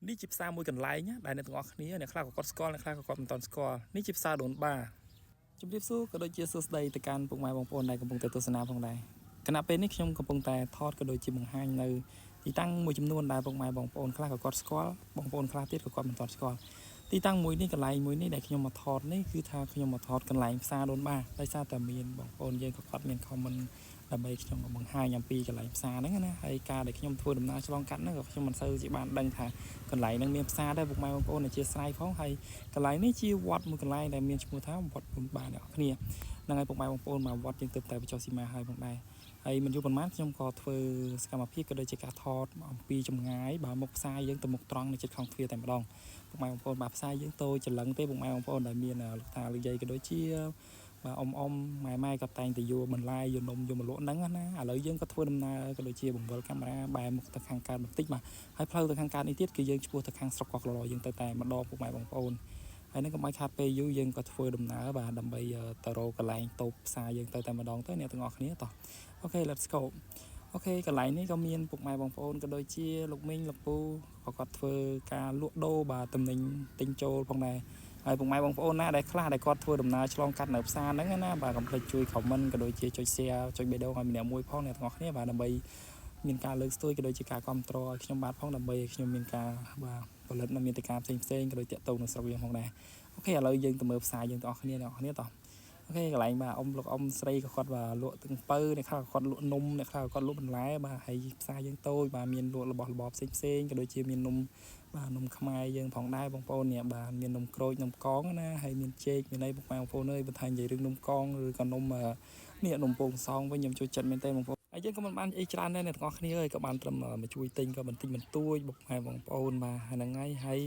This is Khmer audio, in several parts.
នេះជាផ្សារមួយកន្លែងណាដែលអ្នកទាំងអស់គ្នាអ្នកខ្លះក៏គាត់ស្គាល់អ្នកខ្លះក៏គាត់មិនទាន់ស្គាល់នេះជាផ្សារដូនបាជំរាបសួរក៏ដូចជាសួស្តីទៅកាន់ពុកម៉ែបងប្អូនដែលកំពុងតែទស្សនាផងដែរគណៈពេលនេះខ្ញុំកំពុងតែថតក៏ដូចជាបង្ហាញនៅទីតាំងមួយចំនួនដែលពុកម៉ែបងប្អូនខ្លះក៏គាត់ស្គាល់បងប្អូនខ្លះទៀតក៏គាត់មិនទាន់ស្គាល់ទីតាំងមួយនេះកន្លែងមួយនេះដែលខ្ញុំមកថតនេះគឺថាខ្ញុំមកថតកន្លែងផ្សារដូនបាដោយសារតែមានបងប្អូនយើងក៏គាត់មាន comment ដើម្បីខ្ញុំបង្ហាញអំពីកន្លែងផ្សារហ្នឹងណាហើយការដែលខ្ញុំធ្វើដំណើរឆ្លងកាត់ហ្នឹងក៏ខ្ញុំមិនសូវជាបានដឹងថាកន្លែងហ្នឹងមានផ្សារដែរពុកម៉ែបងប្អូនអធិស្ឋានផងហើយកន្លែងនេះជាវត្តមួយកន្លែងដែលមានឈ្មោះថាវត្តពុំបានអ្នកគ្នាហ្នឹងហើយពុកម៉ែបងប្អូនមកវត្តយើងទៅតែបញ្ចុះស៊ីម៉ាហើយផងដែរហើយមិនយូរប៉ុន្មានខ្ញុំក៏ធ្វើសកម្មភាពក៏ដូចជាការថតអំពីចម្ងាយបើមុខផ្សារយើងទៅមុខត្រង់នៅជិតខំទ្វារតែម្ដងពុកម៉ែបងប្អូនបាទផ្សារយើងតូចច្រឡឹងទេពុកម៉ែបងប្អូនដែលមានលោកតាលោកយាយក៏ដូចជាបាទអ៊ំម៉ែក៏តែងតែយកបន្លែយកនំយកមកលក់ហ្នឹងណាឥឡូវយើងក៏ធ្វើដំណើរក៏ដូចជាបង្វិលកាមេរ៉ាបែរមុខទៅខាងកើតបន្តិចបាទហើយផ្លូវទៅខាងកើតនេះទៀតគឺយើងឆ្ពោះទៅខាងស្រុកកោះក្លយើងទៅតែម្ដងពុកម៉ែបងប្អូនហើយនឹងកុំឲ្យខាតពេលយូរយើងក៏ធ្វើដំណើរបាទដើម្បីទៅរកកន្លែងតូបផ្សារយើងទៅតែម្ដងទៅអ្នកទាំងអស់គ្នាតោះអូខេ let's go អូខេកន្លែងនេះក៏មានពុកម៉ែបងប្អូនក៏ដូចជាលោកមីងលោកពូក៏គាត់ធ្វើការលក់ដូរបាទតំណែងទិញចូលផងដែរហើយពុកម៉ែបងប្អូនណាដែលខ្លះដែលគាត់ធ្វើដំណើរឆ្លងកាត់នៅផ្សារហ្នឹងណាបាទកុំភ្លេចជួយ comment ក៏ដូចជាចុច share ចុចបេះដូងឲ្យម្នាក់មួយផងអ្នកទាំងអស់គ្នាបាទដើម្បីមានការលើកស្ទួយក៏ដូចជាការគ្រប់គ្រងឲ្យខ្ញុំបាទផងដើម្បីឲ្យខ្ញុំមានការបាទផលិតនៅមាតិកាផ្សេងក៏ដូចតាក់ទងនឹងស្រុកយើងផងដែរអូខេឥឡូវយើងទៅមើលផ្សារយើងទាំងអស់គ្នាអ្នកទាំងអស់គ្នាតោះអូខេកន្លែងបាទអ៊ំលោកអ៊ំស្រីក៏គាត់បាទលក់ទាំងពៅអ្នកខ្លះគាត់លក់នំអ្នកខ្លះគាត់លក់បន្លែបាទហើយផ្សារយើងតូចបាទមានលក់របស់របរផ្សេងក៏ដូចជាមាននំបាទនំខ្មែរយើងផងដែរបងប្អូននេះបាទមាននំក្រូចនំកងណាហើយមានចេកមានអីបងប្អូនអើយបន្ថែមនិយាយរឿងនំកងឬក៏នំនេះនំពងសងវិញខ្ញុំចូលចិត្តមែនទេបងប្អូនហើយយើងក៏មិនបានអីច្រើនដែរអ្នកទាំងអស់គ្នាអើយក៏បានត្រឹមមកជួយទិញក៏បន្តិចបន្តួចបងប្អូនបាទហ្នឹងហើយហ្នឹងហើយ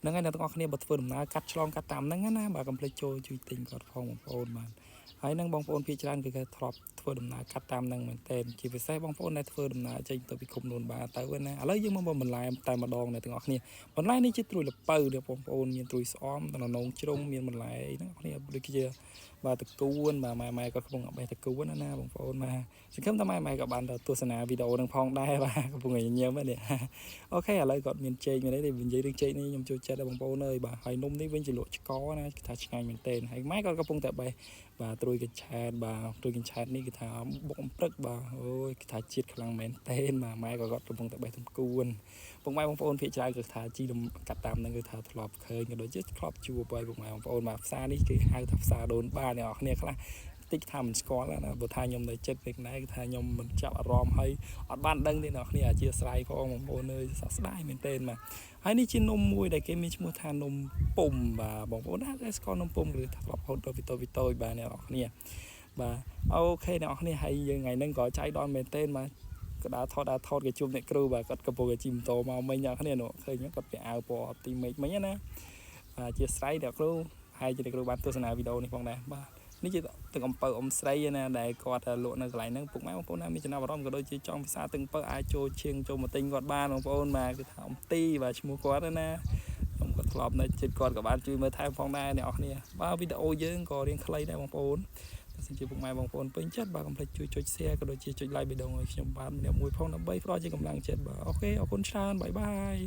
អ្នកទាំងអស់គ្នាបើធ្វើដំណើរកាត់ឆ្លងកាត់តាមហ្នឹងណាបាទកុំភ្លេចចូលជួយទិញគាត់ផងបងប្អូនបាទហើយនឹងបងប្អូនភាគច្រើនគឺគេធ្លាប់ធ្វើដំណើរកាត់តាមហ្នឹងមែនទែនជាពិសេសបងប្អូនដែលធ្វើដំណើរចេញទៅពីឃុំនួនបាទៅណាឥឡូវយើងមកបន្លែតែម្ដងអ្នកទាំងអស់គ្នាបន្លែនេះជាត្រួយលពៅនេះបងប្អូនមានត្រួយស្អំតំណងជ្រុងមានបន្លែហ្នឹងគ្នាដូចជាបាទតកួនបាទម៉ែក៏កំពុងអបេះតកួនណាបងប្អូនបាទសង្ឃឹមថាម៉ែក៏បានទៅទស្សនាវីដេអូនឹងផងដែរបាទកំពុងញញឹមនេះអូខេឥឡូវគាត់មានចេកមានអីទេនិយាយរឿងចេកនេះខ្ញុំចូលចិត្តដែរបងប្អូនអើយបាទហើយនំនេះវិញជាលក់ឆ្កណាគេថាឆ្ងាញ់មែនទែនហើយម៉ែក៏កំពុងតែបេះបាទត្រួយកញ្ឆែតបាទត្រួយកញ្ឆែតនេះគេថាបុកអំព្រឹកបាទអូយគេថាជាតិខ្លាំងមែនទែនបាទម៉ែក៏គាត់កំពុងតែបេះតកួនពុកម៉ែបងប្អូនភាគច្រើនគឺថាជីកាត់តាមហ្នឹងគឺថាធ្លាប់ឃើញក៏ដូចជាធ្លាប់ជួបហើយពុកម៉ែបងប្អូនបាទផ្សារនេះគេហៅថាផ្សារដូនបាអ្នកនរគ្នាខ្លះតិចថាមិនស្គាល់ណាបើថាខ្ញុំនៅចិត្តពេលណែគឺថាខ្ញុំមិនចាប់អារម្មណ៍ហើយអត់បានដឹងទេអ្នកនរគ្នាអធិស្ឋានផងបងប្អូនអើយសោកស្ដាយមែនទែនបាទហើយនេះជានំមួយដែលគេមានឈ្មោះថានំពុំបាទបងប្អូនណាដែលស្គាល់នំពុំឬថាធ្លាប់ហូតទៅវីតូបាទអ្នកនរគ្នាបាទអូខេអ្នកនរគ្នាហើយយើងថ្ងៃហ្នឹងក៏ចៃដន្យមែនទែនបាទក៏ដើរថតក៏ជួបអ្នកគ្រូបាទគាត់កំពុងតែជិះម៉ូតូមកមិញអ្នកគ្នានោះឃើញគាត់ពាក់អាវពណ៌ទីមេឃមិញណាបាទជាស្រ័យអ្នកគ្រូហើយជាអ្នកគ្រូបានទស្សនាវីដេអូនេះផងដែរបាទនេះជាទឹកអំពៅអ៊ំស្រីណាដែលគាត់លក់នៅកន្លែងហ្នឹងពុកម៉ែបងប្អូនណាមានចំណាប់អារម្មណ៍ក៏ដូចជាចង់ភាសាទឹកអំពៅអាចចូលឈៀងចូលមកទិញគាត់បានបងប្អូនបាទគឺថាអ៊ំទីបាទឈ្មោះគាត់ណាខ្ញុំក៏ធ្លាប់នៅចិត្តគាត់ក៏បានជួយមើលថែមផងដែរអ្នកនរគ្នាបាទវីដេអូយើងក៏រៀងខ្លីដែរបងប្អូនបើសិនជាពុកម៉ែបងប្អូនពេញចិត្តបាទកុំភ្លេចជួយចុច share ក៏ដូចជាចុច like វីដេអូឲ្យខ្ញុំបាទម្នាក់មួយផងដើម្បីផ្ដល់ជាកម្លាំងចិត្តបាទអូខេអរគុណច្រើនបាយបាយ